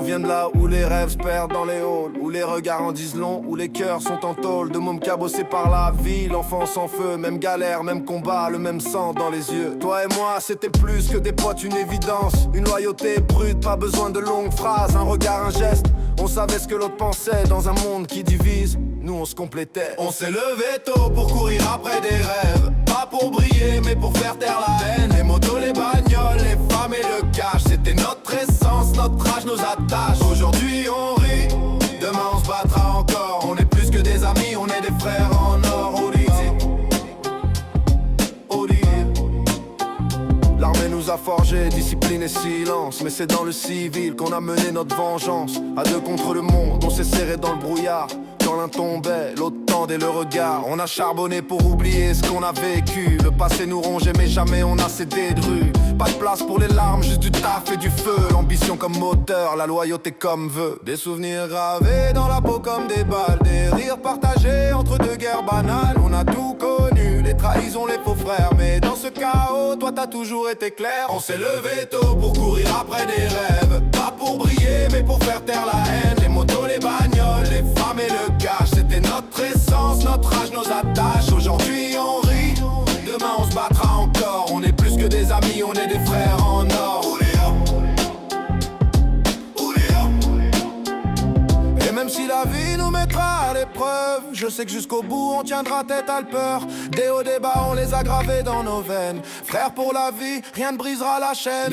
viens de là où les rêves se perdent dans les halls, où les regards en disent long, où les cœurs sont en tôle. De mômes cabossés par la vie, l'enfance en feu. Même galère, même combat, le même sang dans les yeux. Toi et moi, c'était plus que des potes, une évidence. Une loyauté brute, pas besoin de longues phrases. Un regard, un geste, on savait ce que l'autre pensait. Dans un monde qui divise, nous on se complétait. On s'est levé tôt pour courir après des rêves. Pas pour briller, mais pour faire taire la haine. Les motos, les bagnoles, les femmes et le cash. C'était notre essence, notre âge, nos attaches. Aujourd'hui on rit, demain on se battra encore. On est plus que des amis, on est des frères en or. L'armée nous a forgé, discipline et silence. Mais c'est dans le civil qu'on a mené notre vengeance. À deux contre le monde, on s'est serré dans le brouillard. Quand l'un tombait, l'autre tendait le regard. On a charbonné pour oublier ce qu'on a vécu. Le passé nous rongeait mais jamais on a cédé de rue. Pas de place pour les larmes, juste du taf et du feu. L'ambition comme moteur, la loyauté comme vœu. Des souvenirs gravés dans la peau comme des balles. Des rires partagés entre deux guerres banales. On a tout connu, les trahisons, les faux frères. Mais dans ce chaos, toi t'as toujours été clair. On s'est levé tôt pour courir après des rêves. Pas pour briller mais pour faire taire la haine. Les motos, les bagnoles, les femmes et le cash. C'était notre essence, notre âge, nos attaches. Aujourd'hui on rit, demain on se battra encore. On est plus que des amis, on est des frères en or. Et même si la vie nous mettra à l'épreuve, je sais que jusqu'au bout on tiendra tête à le peur. Des hauts des bas on les a gravés dans nos veines. Frères pour la vie, rien ne brisera la chaîne.